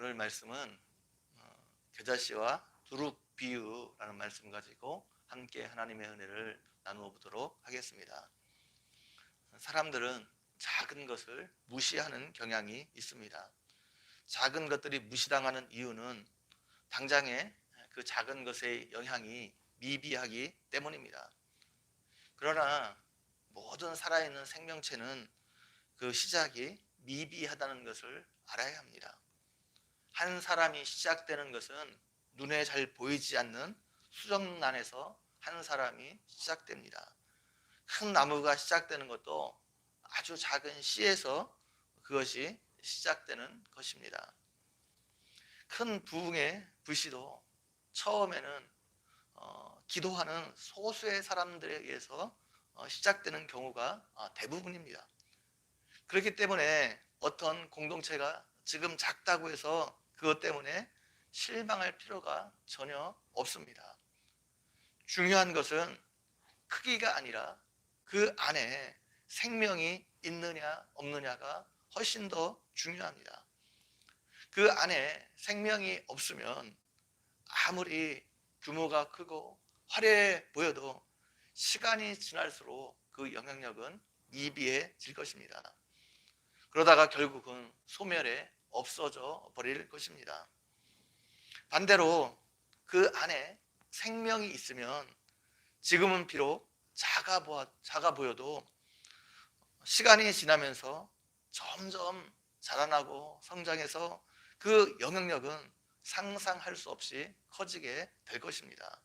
오늘 말씀은 겨자씨와 두릅 비유라는 말씀 가지고 함께 하나님의 은혜를 나누어 보도록 하겠습니다. 사람들은 작은 것을 무시하는 경향이 있습니다. 작은 것들이 무시당하는 이유는 당장에 그 작은 것의 영향이 미비하기 때문입니다. 그러나 모든 살아있는 생명체는 그 시작이 미비하다는 것을 알아야 합니다. 한 사람이 시작되는 것은 눈에 잘 보이지 않는 수정란에서 한 사람이 시작됩니다. 큰 나무가 시작되는 것도 아주 작은 씨에서 그것이 시작되는 것입니다. 큰 부흥의 불씨도 처음에는 기도하는 소수의 사람들에 의해서 시작되는 경우가 대부분입니다. 그렇기 때문에 어떤 공동체가 지금 작다고 해서 그것 때문에 실망할 필요가 전혀 없습니다. 중요한 것은 크기가 아니라 그 안에 생명이 있느냐 없느냐가 훨씬 더 중요합니다. 그 안에 생명이 없으면 아무리 규모가 크고 화려해 보여도 시간이 지날수록 그 영향력은 미비해질 것입니다. 그러다가 결국은 소멸에 없어져 버릴 것입니다. 반대로 그 안에 생명이 있으면 지금은 비록 작아 보여도 시간이 지나면서 점점 자라나고 성장해서 그 영향력은 상상할 수 없이 커지게 될 것입니다.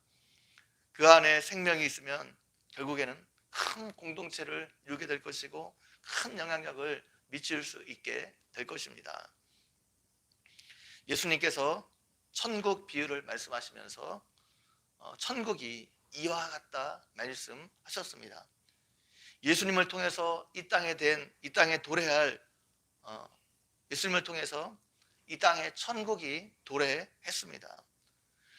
그 안에 생명이 있으면 결국에는 큰 공동체를 이루게 될 것이고 큰 영향력을 미칠 수 있게 될 것입니다. 예수님께서 천국 비유를 말씀하시면서 천국이 이와 같다 말씀하셨습니다. 예수님을 통해서 이 땅에 도래할 예수님을 통해서 이 땅에 천국이 도래했습니다.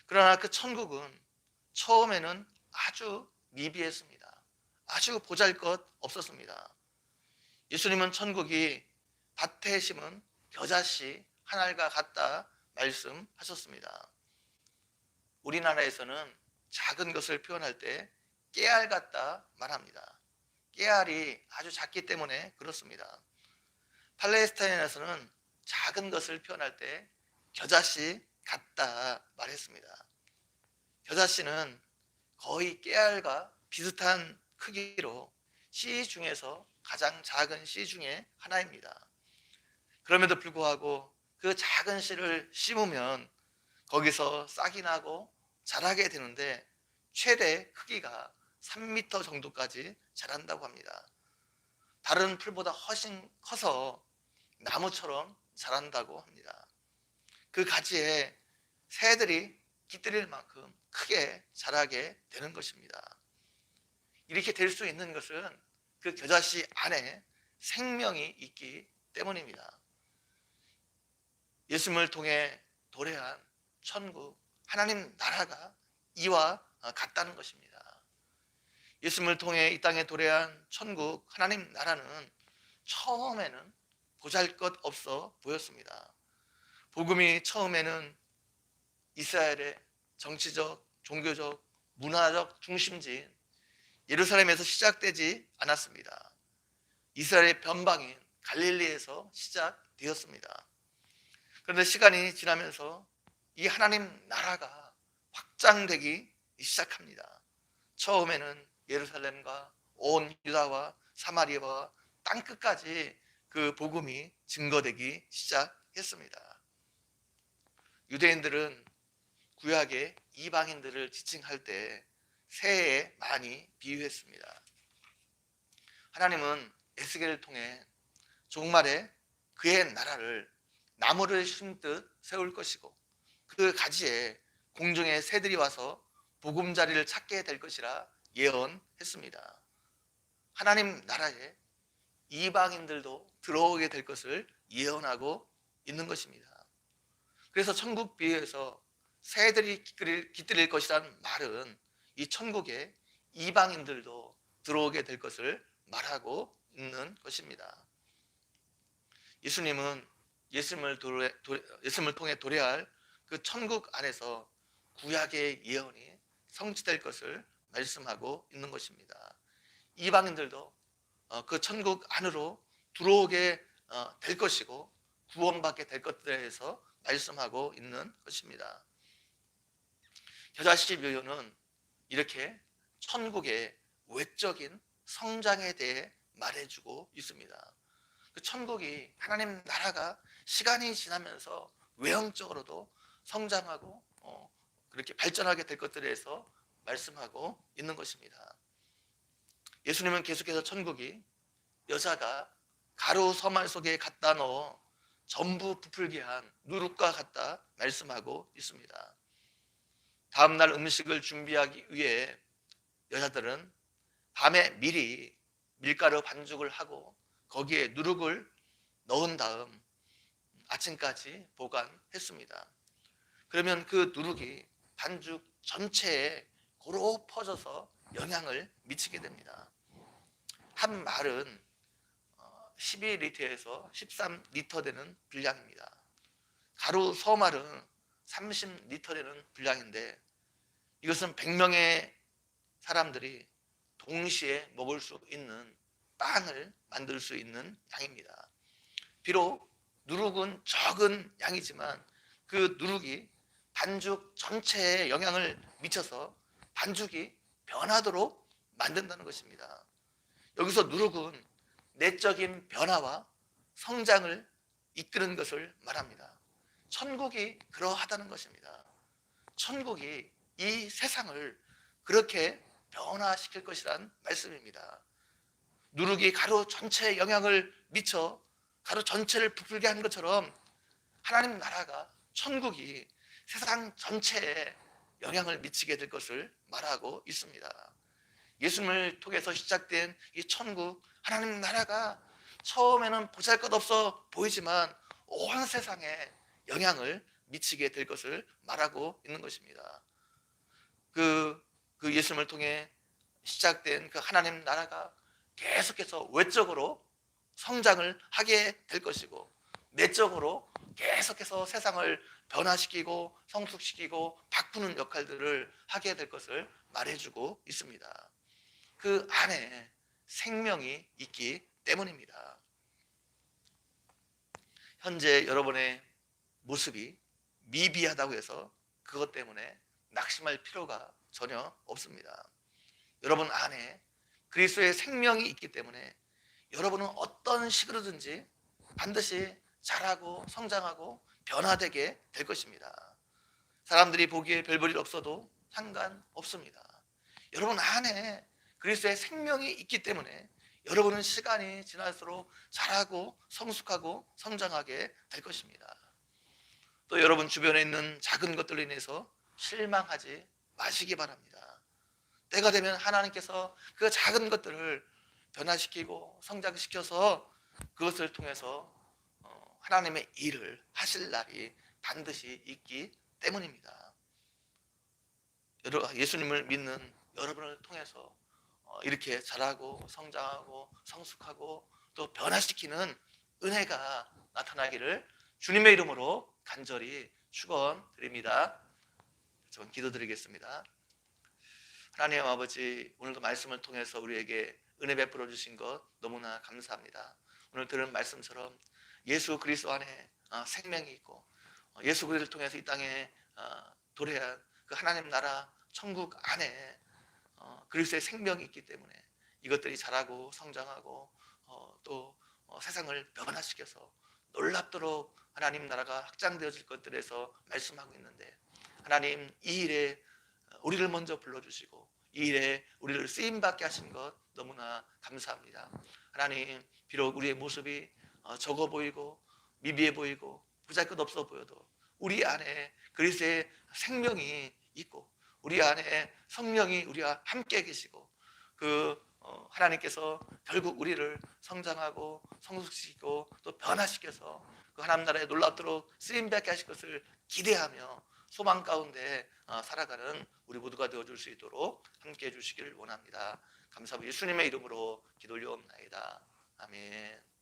그러나 그 천국은 처음에는 아주 미비했습니다. 아주 보잘것 없었습니다. 예수님은 천국이 밭에 심은 겨자씨 한 알과 같다 말씀하셨습니다. 우리나라에서는 작은 것을 표현할 때 깨알 같다 말합니다. 깨알이 아주 작기 때문에 그렇습니다. 팔레스타인에서는 작은 것을 표현할 때 겨자씨 같다 말했습니다. 겨자씨는 거의 깨알과 비슷한 크기로 씨 중에서 가장 작은 씨 중에 하나입니다. 그럼에도 불구하고 그 작은 씨를 심으면 거기서 싹이 나고 자라게 되는데 최대 크기가 3m 정도까지 자란다고 합니다. 다른 풀보다 훨씬 커서 나무처럼 자란다고 합니다. 그 가지에 새들이 깃들일 만큼 크게 자라게 되는 것입니다. 이렇게 될 수 있는 것은 그 겨자씨 안에 생명이 있기 때문입니다. 예수님을 통해 도래한 천국, 하나님 나라가 이와 같다는 것입니다. 예수님을 통해 이 땅에 도래한 천국, 하나님 나라는 처음에는 보잘것없어 보였습니다. 복음이 처음에는 이스라엘의 정치적, 종교적, 문화적 중심지인 예루살렘에서 시작되지 않았습니다. 이스라엘의 변방인 갈릴리에서 시작되었습니다. 그런데 시간이 지나면서 이 하나님 나라가 확장되기 시작합니다. 처음에는 예루살렘과 온 유다와 사마리아와 땅끝까지 그 복음이 증거되기 시작했습니다. 유대인들은 구약의 이방인들을 지칭할 때 새에 많이 비유했습니다. 하나님은 에스겔을 통해 종말에 그의 나라를 나무를 심듯 세울 것이고 그 가지에 공중의 새들이 와서 보금자리를 찾게 될 것이라 예언했습니다. 하나님 나라에 이방인들도 들어오게 될 것을 예언하고 있는 것입니다. 그래서 천국 비유에서 새들이 깃들일 것이라는 말은 이 천국에 이방인들도 들어오게 될 것을 말하고 있는 것입니다. 예수님은 예수님을 통해 도래할 그 천국 안에서 구약의 예언이 성취될 것을 말씀하고 있는 것입니다. 이방인들도 그 천국 안으로 들어오게 될 것이고 구원받게 될 것들에 대해서 말씀하고 있는 것입니다. 겨자씨 묘요는 이렇게 천국의 외적인 성장에 대해 말해주고 있습니다. 그 천국이 하나님 나라가 시간이 지나면서 외형적으로도 성장하고 그렇게 발전하게 될 것들에 대해서 말씀하고 있는 것입니다. 예수님은 계속해서 천국이 여자가 가루 서말 속에 갖다 넣어 전부 부풀게 한 누룩과 같다 말씀하고 있습니다. 다음날 음식을 준비하기 위해 여자들은 밤에 미리 밀가루 반죽을 하고 거기에 누룩을 넣은 다음 아침까지 보관했습니다. 그러면 그 누룩이 반죽 전체에 고루 퍼져서 영향을 미치게 됩니다. 한 말은 12리터에서 13리터 되는 분량입니다. 가루 서말은 30리터 되는 분량인데 이것은 100명의 사람들이 동시에 먹을 수 있는 빵을 만들 수 있는 양입니다. 비록 누룩은 적은 양이지만 그 누룩이 반죽 전체에 영향을 미쳐서 반죽이 변하도록 만든다는 것입니다. 여기서 누룩은 내적인 변화와 성장을 이끄는 것을 말합니다. 천국이 그러하다는 것입니다. 천국이 이 세상을 그렇게 변화시킬 것이란 말씀입니다. 누룩이 가루 전체에 영향을 미쳐 가루 전체를 부풀게 하는 것처럼 하나님 나라가 천국이 세상 전체에 영향을 미치게 될 것을 말하고 있습니다. 예수님을 통해서 시작된 이 천국 하나님 나라가 처음에는 보잘것없어 보이지만 온 세상에 영향을 미치게 될 것을 말하고 있는 것입니다. 그 예수님을 통해 시작된 그 하나님 나라가 계속해서 외적으로 성장을 하게 될 것이고 내적으로 계속해서 세상을 변화시키고 성숙시키고 바꾸는 역할들을 하게 될 것을 말해주고 있습니다. 그 안에 생명이 있기 때문입니다. 현재 여러분의 모습이 미비하다고 해서 그것 때문에 낙심할 필요가 전혀 없습니다. 여러분 안에 그리스도의 생명이 있기 때문에 여러분은 어떤 식으로든지 반드시 자라고 성장하고 변화되게 될 것입니다. 사람들이 보기에 별 볼일 없어도 상관없습니다. 여러분 안에 그리스도의 생명이 있기 때문에 여러분은 시간이 지날수록 자라고 성숙하고 성장하게 될 것입니다. 또 여러분 주변에 있는 작은 것들로 인해서 실망하지 마시기 바랍니다. 때가 되면 하나님께서 그 작은 것들을 변화시키고 성장시켜서 그것을 통해서 하나님의 일을 하실 날이 반드시 있기 때문입니다. 예수님을 믿는 여러분을 통해서 이렇게 자라고 성장하고 성숙하고 또 변화시키는 은혜가 나타나기를 주님의 이름으로 간절히 축원드립니다. 저는 기도드리겠습니다. 하나님 아버지, 오늘도 말씀을 통해서 우리에게 은혜 베풀어 주신 것 너무나 감사합니다. 오늘 들은 말씀처럼 예수 그리스도 안에 생명이 있고 예수 그리스도를 통해서 이 땅에 도래한 그 하나님 나라 천국 안에 그리스도의 생명이 있기 때문에 이것들이 자라고 성장하고 또 세상을 변화시켜서 놀랍도록 하나님 나라가 확장되어질 것들에서 말씀하고 있는데 하나님 이 일에 우리를 먼저 불러주시고 이 일에 우리를 쓰임받게 하신 것 너무나 감사합니다. 하나님 비록 우리의 모습이 적어 보이고 미비해 보이고 보잘것없어 보여도 우리 안에 그리스도의 생명이 있고 우리 안에 성령이 우리와 함께 계시고 하나님께서 결국 우리를 성장하고 성숙시키고 또 변화시켜서 그 하나님 나라에 놀랍도록 쓰임받게 하실 것을 기대하며 소망 가운데 살아가는 우리 모두가 되어줄 수 있도록 함께 해주시기를 원합니다. 감사하고 예수님의 이름으로 기도 올려옵나이다. 아멘.